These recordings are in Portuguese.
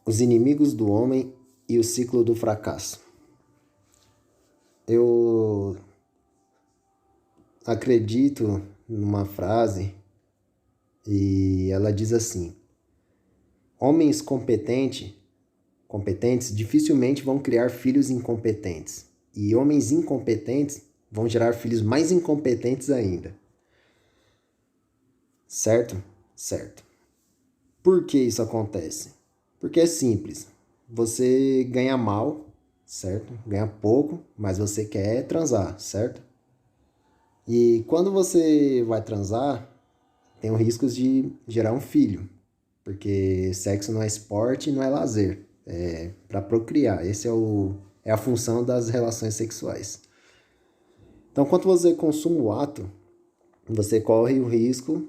Os inimigos do homem e o ciclo do fracasso. Eu acredito numa frase e ela diz assim: homens competentes dificilmente vão criar filhos incompetentes, e homens incompetentes vão gerar filhos mais incompetentes ainda. Certo? Certo. Por que isso acontece? Porque é simples. Você ganha mal, certo? Ganha pouco, mas você quer transar, certo? E quando você vai transar, tem o risco de gerar um filho, porque sexo não é esporte, não é lazer, é para procriar. É a função das relações sexuais. Então, quando você consuma o ato, você corre o risco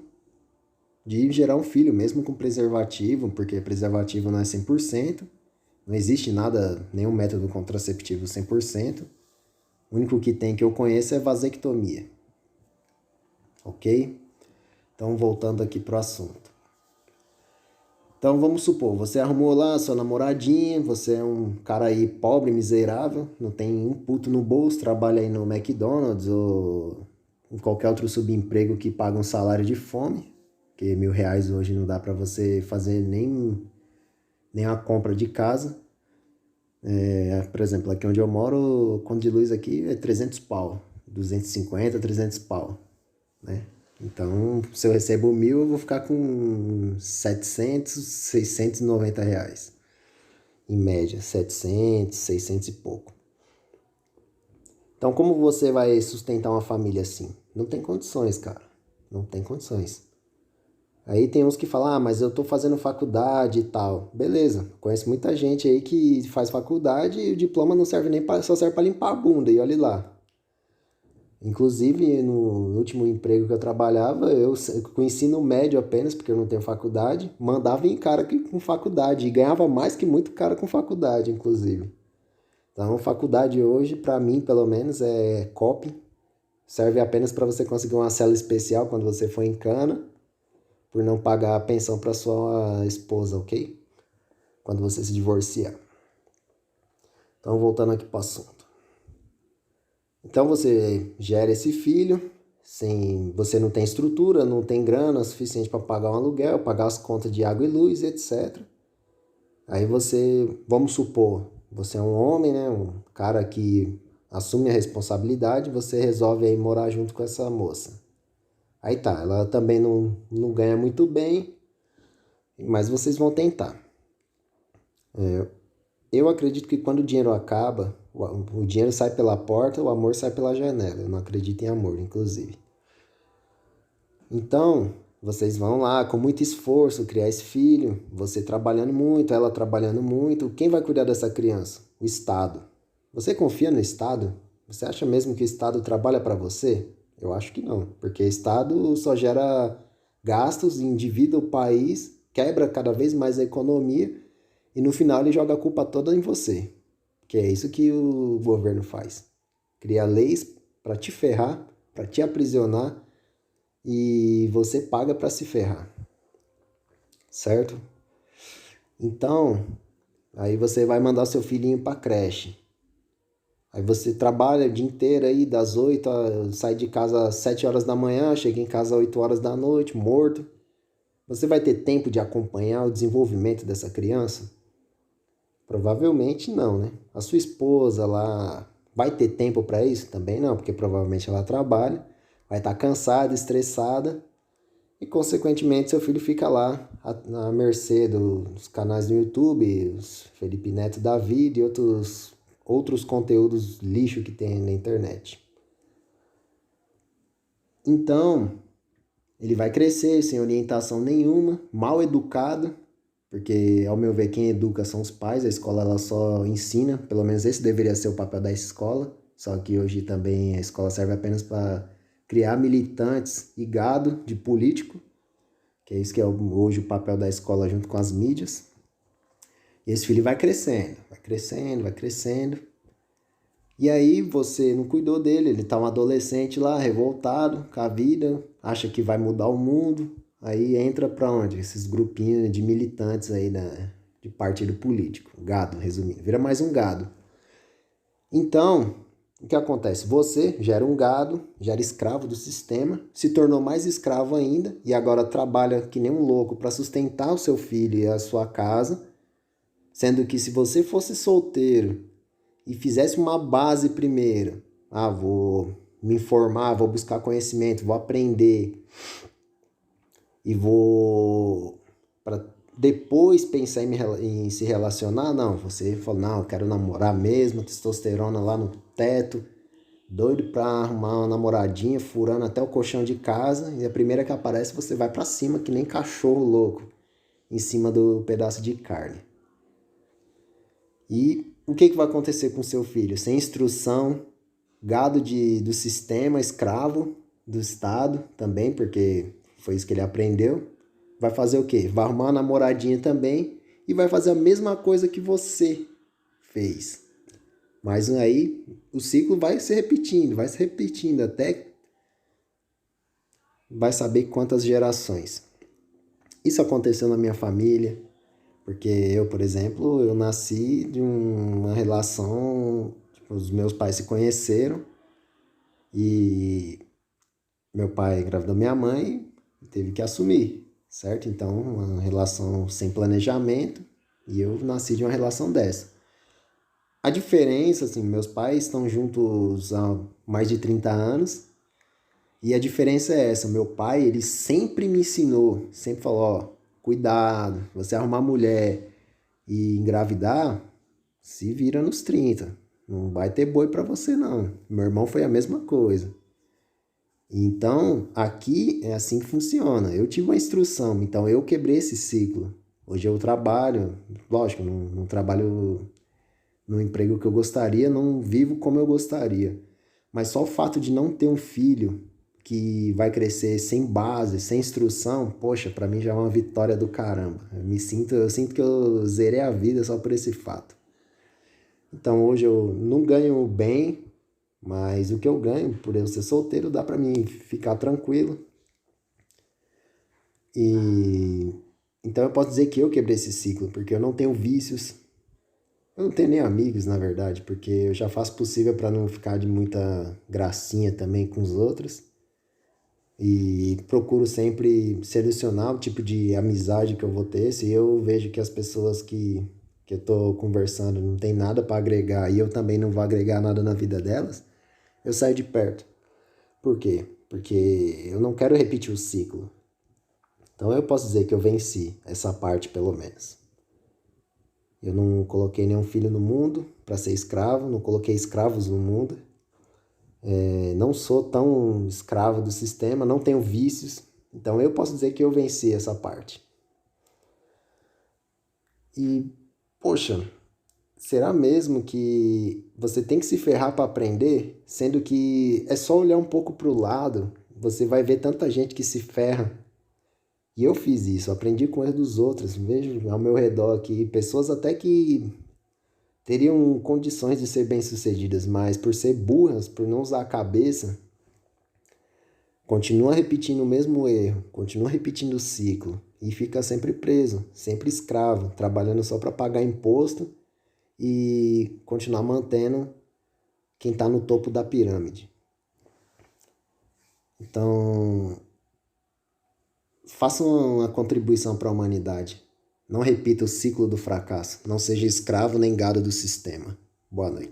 de gerar um filho, mesmo com preservativo, porque preservativo não é 100%, não existe nada, nenhum método contraceptivo 100%. O único que tem que eu conheço é vasectomia. Ok? Então, voltando aqui pro assunto. Então, vamos supor, você arrumou lá a sua namoradinha, você é um cara aí pobre, miserável, não tem um puto no bolso, trabalha aí no McDonald's ou em qualquer outro subemprego que paga um salário de fome, porque R$ 1.000 hoje não dá para você fazer nem a compra de casa. Por exemplo, aqui onde eu moro, o conto de luz aqui é 300 pau, 250, 300 pau, né? Então, se eu recebo 1.000, eu vou ficar com 700, R$ 690. Em média, 700, 600 e pouco. Então, como você vai sustentar uma família assim? Não tem condições, cara. Não tem condições. Aí tem uns que falam, mas eu tô fazendo faculdade e tal. Beleza, conheço muita gente aí que faz faculdade e o diploma não serve nem só serve para limpar a bunda, e olha lá. Inclusive, no último emprego que eu trabalhava, eu com ensino médio apenas, porque eu não tenho faculdade, mandava em cara com faculdade e ganhava mais que muito cara com faculdade, inclusive. Então, faculdade hoje, para mim, pelo menos, é copy. Serve apenas para você conseguir uma cela especial quando você for em cana, por não pagar a pensão para sua esposa, ok? Quando você se divorciar. Então, voltando aqui para o assunto. Então você gera esse filho, você não tem estrutura, não tem grana suficiente para pagar um aluguel, pagar as contas de água e luz, etc. Aí vamos supor, você é um homem, né, um cara que assume a responsabilidade, você resolve aí morar junto com essa moça. Aí tá, ela também não ganha muito bem, mas vocês vão tentar. Eu acredito que quando o dinheiro acaba, o dinheiro sai pela porta, o amor sai pela janela. Eu não acredito em amor, inclusive. Então, vocês vão lá com muito esforço criar esse filho, você trabalhando muito, ela trabalhando muito. Quem vai cuidar dessa criança? O Estado. Você confia no Estado? Você acha mesmo que o Estado trabalha para você? Eu acho que não, porque o Estado só gera gastos, endivida o país, quebra cada vez mais a economia e no final ele joga a culpa toda em você. Que é isso que o governo faz. Cria leis para te ferrar, para te aprisionar e você paga para se ferrar. Certo? Então, aí você vai mandar seu filhinho para creche. Aí você trabalha o dia inteiro aí, das 8, sai de casa às 7 horas da manhã, chega em casa às 8 horas da noite, morto. Você vai ter tempo de acompanhar o desenvolvimento dessa criança? Provavelmente não, né? A sua esposa lá vai ter tempo para isso? Também não, porque provavelmente ela trabalha, vai estar cansada, estressada e, consequentemente, seu filho fica lá à mercê dos canais do YouTube, os Felipe Neto da vida e outros conteúdos lixo que tem na internet. Então, ele vai crescer sem orientação nenhuma, mal educado, porque, ao meu ver, quem educa são os pais, a escola ela só ensina, pelo menos esse deveria ser o papel da escola, só que hoje também a escola serve apenas para criar militantes e gado de político, que é isso que é hoje o papel da escola junto com as mídias. E esse filho vai crescendo, vai crescendo, vai crescendo. E aí você não cuidou dele, ele tá um adolescente lá, revoltado com a vida, acha que vai mudar o mundo, aí entra pra onde? Esses grupinhos de militantes aí de partido político. Gado, resumindo. Vira mais um gado. Então, o que acontece? Você já era um gado, já era escravo do sistema, se tornou mais escravo ainda e agora trabalha que nem um louco para sustentar o seu filho e a sua casa, sendo que se você fosse solteiro e fizesse uma base primeiro, vou me informar, vou buscar conhecimento, vou aprender e vou para depois pensar em se relacionar, não, você fala, não, eu quero namorar mesmo, testosterona lá no teto, doido pra arrumar uma namoradinha, furando até o colchão de casa, e a primeira que aparece você vai pra cima que nem cachorro louco, em cima do pedaço de carne. E o que vai acontecer com seu filho? Sem instrução, gado do sistema, escravo do Estado também, porque foi isso que ele aprendeu. Vai fazer o quê? Vai arrumar uma namoradinha também e vai fazer a mesma coisa que você fez. Mas aí o ciclo vai se repetindo até vai saber quantas gerações. Isso aconteceu na minha família, porque eu, por exemplo, eu nasci de uma relação, tipo, os meus pais se conheceram e meu pai engravidou minha mãe e teve que assumir, certo? Então, uma relação sem planejamento e eu nasci de uma relação dessa. A diferença, assim, meus pais estão juntos há mais de 30 anos e a diferença é essa. Meu pai, ele sempre me ensinou, sempre falou, ó, cuidado, você arrumar mulher e engravidar, se vira nos 30. Não vai ter boi pra você, não. Meu irmão foi a mesma coisa. Então, aqui é assim que funciona. Eu tive uma instrução, então eu quebrei esse ciclo. Hoje eu trabalho, lógico, não trabalho no emprego que eu gostaria, não vivo como eu gostaria. Mas só o fato de não ter um filho que vai crescer sem base, sem instrução, poxa, pra mim já é uma vitória do caramba. Eu sinto que eu zerei a vida só por esse fato. Então hoje eu não ganho bem, mas o que eu ganho por eu ser solteiro dá pra mim ficar tranquilo. E então eu posso dizer que eu quebrei esse ciclo, porque eu não tenho vícios. Eu não tenho nem amigos, na verdade, porque eu já faço o possível para não ficar de muita gracinha também com os outros. E procuro sempre selecionar o tipo de amizade que eu vou ter. Se eu vejo que as pessoas que eu tô conversando não tem nada para agregar e eu também não vou agregar nada na vida delas, eu saio de perto. Por quê? Porque eu não quero repetir o ciclo. Então eu posso dizer que eu venci essa parte pelo menos. Eu não coloquei nenhum filho no mundo para ser escravo, não coloquei escravos no mundo. Não sou tão escravo do sistema, não tenho vícios. Então eu posso dizer que eu venci essa parte. E, poxa, será mesmo que você tem que se ferrar para aprender? Sendo que é só olhar um pouco para o lado, você vai ver tanta gente que se ferra. E eu fiz isso, aprendi com erro dos outros. Vejo ao meu redor aqui pessoas até que teriam condições de ser bem-sucedidas, mas por ser burras, por não usar a cabeça, continua repetindo o mesmo erro, continua repetindo o ciclo e fica sempre preso, sempre escravo, trabalhando só para pagar imposto e continuar mantendo quem está no topo da pirâmide. Então, faça uma contribuição para a humanidade. Não repita o ciclo do fracasso. Não seja escravo nem gado do sistema. Boa noite.